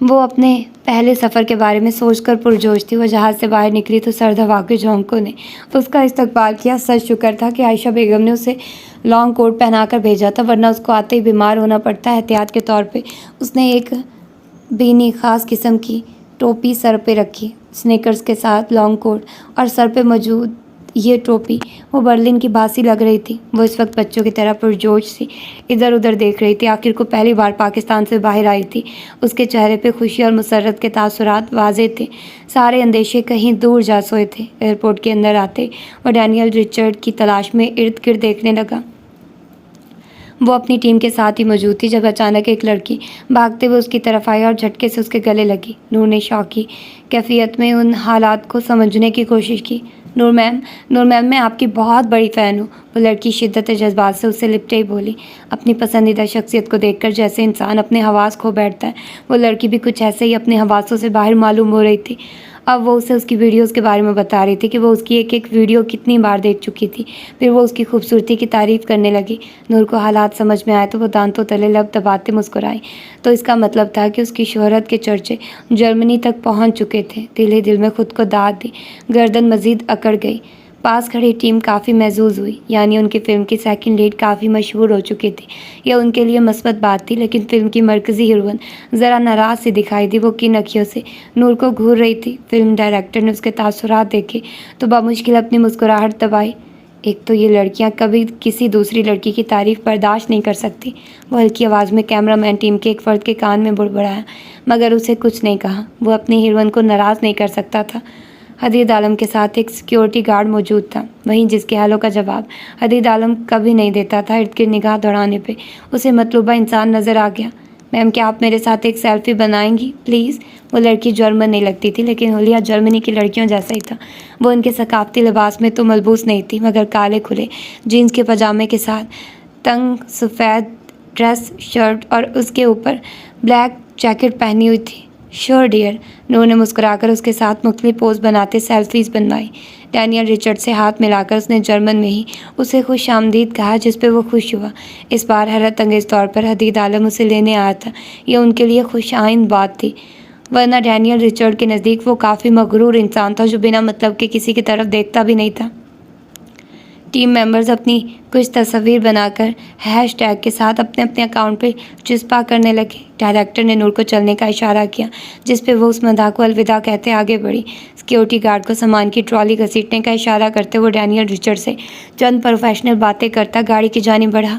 وہ اپنے پہلے سفر کے بارے میں سوچ کر پرجوش تھی۔ وہ جہاز سے باہر نکلی تو سرد ہوا کے جھونکوں نے اس کا استقبال کیا۔ سچ شکر تھا کہ عائشہ بیگم نے اسے لانگ کوٹ پہنا کر بھیجا تھا، ورنہ اس کو آتے ہی بیمار ہونا پڑتا۔ احتیاط کے طور پہ اس نے ایک بینی، خاص قسم کی ٹوپی سر پہ رکھی۔ سنیکرز کے ساتھ لانگ کوٹ اور سر پہ موجود یہ ٹوپی وہ برلن کی باسی لگ رہی تھی۔ وہ اس وقت بچوں کی طرح پرجوش سی ادھر ادھر دیکھ رہی تھی۔ آخر کو پہلی بار پاکستان سے باہر آئی تھی۔ اس کے چہرے پہ خوشی اور مسرت کے تاثرات واضح تھے۔ سارے اندیشے کہیں دور جا سوئے تھے۔ ایئرپورٹ کے اندر آتے وہ ڈینیل رچرڈ کی تلاش میں ارد گرد دیکھنے لگا۔ وہ اپنی ٹیم کے ساتھ ہی موجود تھی جب اچانک ایک لڑکی بھاگتے ہوئے اس کی طرف آئی اور جھٹکے سے اس کے گلے لگی۔ نور نے شوقی کیفیت میں ان حالات کو سمجھنے کی کوشش کی۔ نور میم میں آپ کی بہت بڑی فین ہوں۔ وہ لڑکی شدت جذبات سے اس سے لپٹے ہی بولی، اپنی پسندیدہ شخصیت کو دیکھ کر جیسے انسان اپنے حواس کھو بیٹھتا ہے، وہ لڑکی بھی کچھ ایسے ہی اپنے حواسوں سے باہر معلوم ہو رہی تھی۔ اب وہ اسے اس کی ویڈیوز کے بارے میں بتا رہی تھی کہ وہ اس کی ایک ویڈیو کتنی بار دیکھ چکی تھی۔ پھر وہ اس کی خوبصورتی کی تعریف کرنے لگی۔ نور کو حالات سمجھ میں آئے تو وہ دانتوں تلے لب دباتے مسکرائی۔ تو اس کا مطلب تھا کہ اس کی شہرت کے چرچے جرمنی تک پہنچ چکے تھے۔ دل ہی دل میں خود کو داد دی، گردن مزید اکڑ گئی۔ پاس کھڑی ٹیم کافی محظوظ ہوئی، یعنی ان کی فلم کی سیکنڈ لیڈ کافی مشہور ہو چکی تھی۔ یہ ان کے لیے مثبت بات تھی، لیکن فلم کی مرکزی ہیروئن ذرا ناراض سی دکھائی دی۔ وہ کن اکھیوں سے نور کو گھور رہی تھی۔ فلم ڈائریکٹر نے اس کے تاثرات دیکھے تو بمشکل اپنی مسکراہٹ دبائی۔ ایک تو یہ لڑکیاں کبھی کسی دوسری لڑکی کی تعریف برداشت نہیں کر سکتی۔ وہ ہلکی آواز میں کیمرہ مین ٹیم کے ایک فرد کے کان میں بڑبڑایا، مگر اسے کچھ نہیں کہا۔ وہ اپنی ہیروئن کو ناراض نہیں کر سکتا تھا۔ حدید عالم کے ساتھ ایک سیکیورٹی گارڈ موجود تھا، وہیں جس کے حالوں کا جواب حدید عالم کبھی نہیں دیتا تھا۔ ارد گرد نگاہ دوڑانے پہ اسے مطلوبہ انسان نظر آ گیا۔ میم کیا آپ میرے ساتھ ایک سیلفی بنائیں گی پلیز؟ وہ لڑکی جرمن نہیں لگتی تھی، لیکن حلیہ جرمنی کی لڑکیوں جیسا ہی تھا۔ وہ ان کے ثقافتی لباس میں تو ملبوس نہیں تھی، مگر کالے کھلے جینس کے پاجامے کے ساتھ تنگ سفید ڈریس شرٹ اور اس کے اوپر بلیک جیکٹ پہنی ہوئی تھی۔ شور ڈیئر، نور نے مسکرا کر اس کے ساتھ مختلف پوز بناتے سیلفیز بنوائی۔ ڈینیل رچرڈ سے ہاتھ ملا کر اس نے جرمن میں ہی اسے خوش آمدید کہا، جس پہ وہ خوش ہوا۔ اس بار حیرت انگیز طور پر حدید عالم اسے لینے آیا تھا۔ یہ ان کے لیے خوش آئند بات تھی، ورنہ ڈینیل رچرڈ کے نزدیک وہ کافی مغرور انسان تھا جو بنا مطلب کے کسی کی طرف دیکھتا بھی نہیں تھا۔ ٹیم ممبرز اپنی کچھ تصاویر بنا کر ہیش ٹیگ کے ساتھ اپنے اپنے اکاؤنٹ پہ چسپاں کرنے لگے۔ ڈائریکٹر نے نور کو چلنے کا اشارہ کیا، جس پہ وہ اس مداح کو الوداع کہتے آگے بڑھی۔ سیکیورٹی گارڈ کو سامان کی ٹرالی گھسیٹنے کا اشارہ کرتے وہ ڈینیل رچرڈ سے چند پروفیشنل باتیں کرتا گاڑی کی جانب بڑھا۔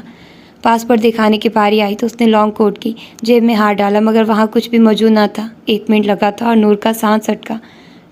پاسپورٹ دکھانے کی باری آئی تو اس نے لانگ کوٹ کی جیب میں ہاتھ ڈالا، مگر وہاں کچھ بھی موجود نہ تھا۔ 1 منٹ لگا تھا اور نور کا سانس اٹکا۔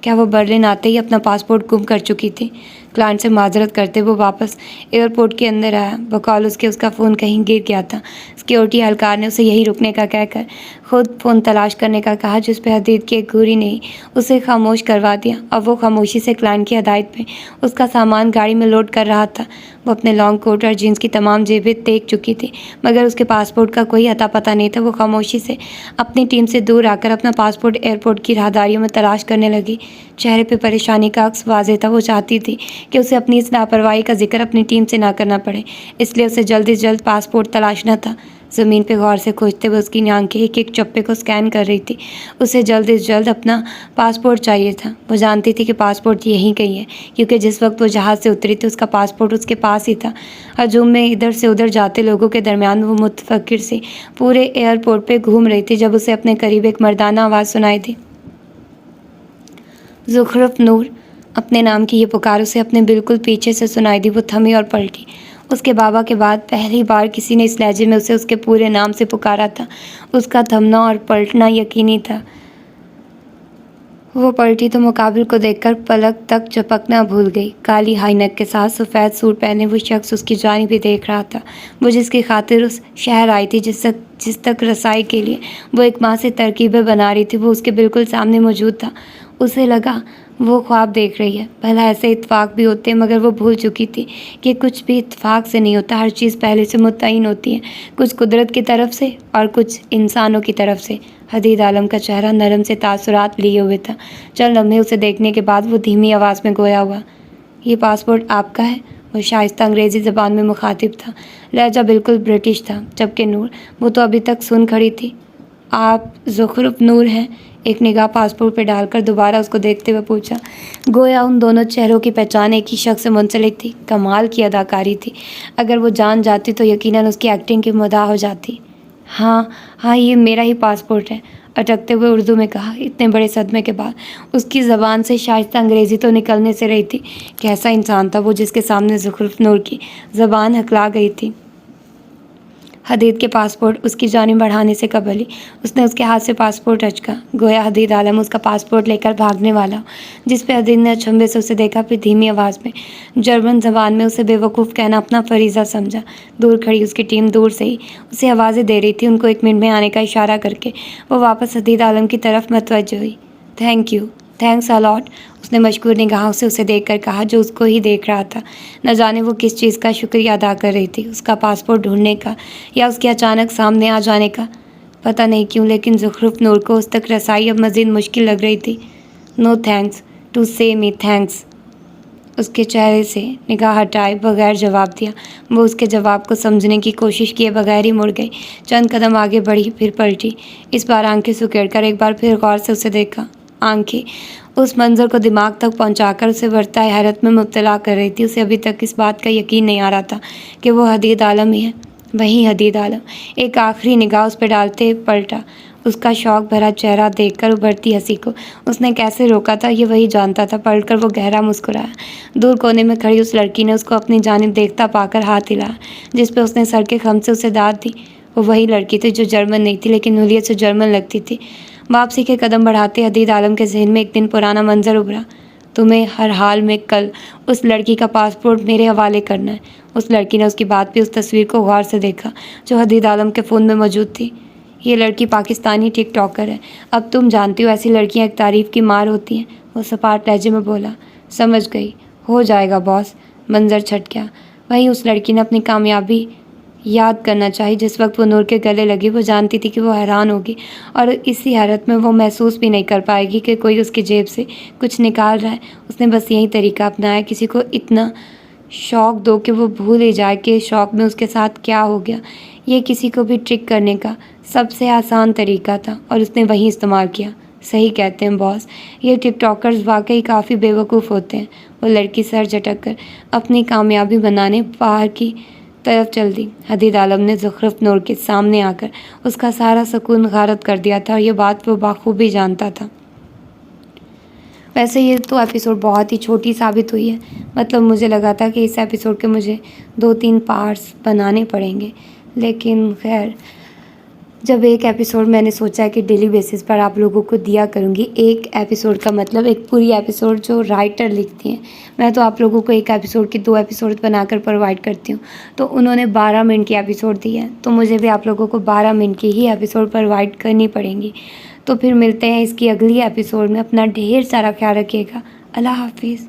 کیا وہ برلن آتے ہی اپنا پاسپورٹ گم کر چکی تھی؟ کلائنٹ سے معذرت کرتے وہ واپس ایئرپورٹ کے اندر آیا۔ بقول اس کا فون کہیں گر گیا تھا۔ سیکیورٹی اہلکار نے اسے یہی رکنے کا کہہ کر خود فون تلاش کرنے کا کہا، جس پہ حدید کی ایک گھوری نے اسے خاموش کروا دیا۔ اب وہ خاموشی سے کلائنٹ کی ہدایت پہ اس کا سامان گاڑی میں لوڈ کر رہا تھا۔ وہ اپنے لانگ کوٹ اور جینس کی تمام جیبیں دیکھ چکی تھی، مگر اس کے پاسپورٹ کا کوئی اتا پتہ نہیں تھا۔ وہ خاموشی سے اپنی ٹیم سے دور آ کر اپنا پاسپورٹ ایئرپورٹ کی راہداریوں میں تلاش کرنے لگی۔ چہرے پہ پریشانی کا عکس واضح تھا۔ وہ چاہتی تھی کہ اسے اپنی اس لاپرواہی کا ذکر اپنی ٹیم سے نہ کرنا پڑے، اس لیے اسے جلد از جلد پاسپورٹ تلاشنا تھا۔ زمین پہ غور سے کھوجتے ہوئے اس کی آنکھیں ایک ایک چپے کو سکین کر رہی تھی۔ اسے جلد از جلد اپنا پاسپورٹ چاہیے تھا۔ وہ جانتی تھی کہ پاسپورٹ یہیں کہیں ہے، کیونکہ جس وقت وہ جہاز سے اتری تھی اس کا پاسپورٹ اس کے پاس ہی تھا۔ ہجوم میں ادھر سے ادھر جاتے لوگوں کے درمیان وہ متفکر سی پورے ایئرپورٹ پہ گھوم رہی تھی جب اسے اپنے قریب ایک مردانہ آواز سنائی دی۔ زخرف نور، اپنے نام کی یہ پکار اسے اپنے بالکل پیچھے سے سنائی دی۔ وہ تھمی اور پلٹی۔ اس کے بابا کے بعد پہلی بار کسی نے اس لہجے میں اسے اس کے پورے نام سے پکارا تھا۔ اس کا تھمنا اور پلٹنا یقینی تھا۔ وہ پلٹی تو مقابل کو دیکھ کر پلک تک جھپکنا بھول گئی۔ کالی ہائی نیک کے ساتھ سفید سوٹ پہنے وہ شخص اس کی جانب ہی دیکھ رہا تھا۔ وہ جس کی خاطر اس شہر آئی تھی، جس تک رسائی کے لیے وہ ایک ماہ سے ترکیبیں بنا رہی تھی، وہ اس کے بالکل سامنے موجود تھا۔ اسے لگا وہ خواب دیکھ رہی ہے۔ بھلا ایسے اتفاق بھی ہوتے ہیں، مگر وہ بھول چکی تھی کہ کچھ بھی اتفاق سے نہیں ہوتا، ہر چیز پہلے سے متعین ہوتی ہے، کچھ قدرت کی طرف سے اور کچھ انسانوں کی طرف سے۔ حدید عالم کا چہرہ نرم سے تاثرات لیے ہوئے تھا۔ چند لمحے اسے دیکھنے کے بعد وہ دھیمی آواز میں گویا ہوا، یہ پاسپورٹ آپ کا ہے؟ وہ شائستہ انگریزی زبان میں مخاطب تھا، لہجہ بالکل برٹش تھا، جبکہ نور، وہ تو ابھی تک سن کھڑی تھی۔ آپ زخرف نور ہیں؟ ایک نگاہ پاسپورٹ پہ ڈال کر دوبارہ اس کو دیکھتے ہوئے پوچھا۔ گویا ان دونوں چہروں کی پہچان ایک ہی شخص سے منسلک تھی۔ کمال کی اداکاری تھی۔ اگر وہ جان جاتی تو یقیناً اس کی ایکٹنگ کی مداح ہو جاتی۔ ہاں یہ میرا ہی پاسپورٹ ہے، اٹکتے ہوئے اردو میں کہا۔ اتنے بڑے صدمے کے بعد اس کی زبان سے شائستہ انگریزی تو نکلنے سے رہی تھی۔ کیسا انسان تھا وہ جس کے سامنے زخرف نور کی زبان ہکلا گئی تھی۔ حدید کے پاسپورٹ اس کی جانب بڑھانے سے قبل ہی اس نے اس کے ہاتھ سے پاسپورٹ اچکا، گویا حدید عالم اس کا پاسپورٹ لے کر بھاگنے والا ہو، جس پہ حدید نے اچنبھے سے اسے دیکھا، پھر دھیمی آواز میں جرمن زبان میں اسے بے وقوف کہنا اپنا فریضہ سمجھا۔ دور کھڑی اس کی ٹیم دور سے ہی اسے آوازیں دے رہی تھی، ان کو 1 منٹ میں آنے کا اشارہ کر کے وہ واپس حدید عالم کی طرف متوجہ ہوئی۔ تھینکس اے لاٹ، اس نے مشکور نگاہوں سے اسے دیکھ کر کہا جو اس کو ہی دیکھ رہا تھا۔ نہ جانے وہ کس چیز کا شکریہ ادا کر رہی تھی، اس کا پاسپورٹ ڈھونڈنے کا یا اس کے اچانک سامنے آ جانے کا؟ پتہ نہیں کیوں لیکن زخرف نور کو اس تک رسائی اب مزید مشکل لگ رہی تھی۔ نو تھینکس ٹو سے می تھینکس، اس کے چہرے سے نگاہ ہٹائے بغیر جواب دیا۔ وہ اس کے جواب کو سمجھنے کی کوشش کیے بغیر ہی مڑ گئی، چند قدم آگے بڑھی، پھر پلٹی، اس بار آنکھیں سکیڑ کر ایک بار پھر غور سے اسے دیکھا۔ آنکھیں اس منظر کو دماغ تک پہنچا کر اسے برتا حیرت میں مبتلا کر رہی تھی۔ اسے ابھی تک اس بات کا یقین نہیں آ رہا تھا کہ وہ حدید عالم ہی ہے، وہی حدید عالم۔ ایک آخری نگاہ اس پہ ڈالتے پلٹا، اس کا شوق بھرا چہرہ دیکھ کر ابھرتی ہنسی کو اس نے کیسے روکا تھا یہ وہی جانتا تھا۔ پلٹ کر وہ گہرا مسکرایا۔ دور کونے میں کھڑی اس لڑکی نے اس کو اپنی جانب دیکھتا پا کر ہاتھ ہلایا، جس پہ اس نے سر کے خم سے اسے داد دی۔ وہ وہی لڑکی تھی جو جرمن نہیں تھی لیکن نوعیت سے جرمن لگتی تھی۔ واپسی کے قدم بڑھاتے حدید عالم کے ذہن میں ایک دن پرانا منظر ابھرا۔ تمہیں ہر حال میں کل اس لڑکی کا پاسپورٹ میرے حوالے کرنا ہے۔ اس لڑکی نے اس کی بات پہ اس تصویر کو غور سے دیکھا جو حدید عالم کے فون میں موجود تھی۔ یہ لڑکی پاکستانی ٹک ٹاکر ہے، اب تم جانتی ہو ایسی لڑکیاں ایک تعریف کی مار ہوتی ہیں۔ وہ سپاٹ لہجے میں بولا۔ سمجھ گئی، ہو جائے گا باس۔ منظر چھٹ گیا۔ وہیں اس لڑکی نے اپنی کامیابی یاد کرنا چاہی۔ جس وقت وہ نور کے گلے لگی وہ جانتی تھی کہ وہ حیران ہوگی اور اسی حیرت میں وہ محسوس بھی نہیں کر پائے گی کہ کوئی اس کی جیب سے کچھ نکال رہا ہے۔ اس نے بس یہی طریقہ اپنایا، کسی کو اتنا شوق دو کہ وہ بھول ہی جائے کہ شوق میں اس کے ساتھ کیا ہو گیا۔ یہ کسی کو بھی ٹرک کرنے کا سب سے آسان طریقہ تھا اور اس نے وہی استعمال کیا۔ صحیح کہتے ہیں باس، یہ ٹک ٹاکرز واقعی کافی بے وقوف ہوتے ہیں۔ وہ لڑکی سر جھٹک کر اپنی کامیابی بنانے باہر کی طرف چل دی۔ حدید عالم نے زخرف نور کے سامنے آ کر اس کا سارا سکون غارت کر دیا تھا اور یہ بات وہ بخوبی جانتا تھا۔ ویسے یہ تو ایپیسوڈ بہت ہی چھوٹی ثابت ہوئی ہے، مطلب مجھے لگا تھا کہ اس ایپیسوڈ کے مجھے 2-3 پارٹس بنانے پڑیں گے، لیکن خیر جب ایک ایپیسوڈ میں نے سوچا کہ ڈیلی بیسس پر آپ لوگوں کو دیا کروں گی، ایک ایپیسوڈ کا مطلب ایک پوری ایپیسوڈ جو رائٹر لکھتی ہیں، میں تو آپ لوگوں کو ایک ایپیسوڈ کی 2 ایپیسوڈ بنا کر پرووائڈ کرتی ہوں، تو انہوں نے 12 منٹ کی ایپیسوڈ دی ہے، تو مجھے بھی آپ لوگوں کو 12 منٹ کی ہی ایپیسوڈ پرووائڈ کرنی پڑیں گی۔ تو پھر ملتے ہیں اس کی اگلی ایپیسوڈ میں، اپنا ڈھیر سارا خیال رکھیے گا۔ اللہ حافظ۔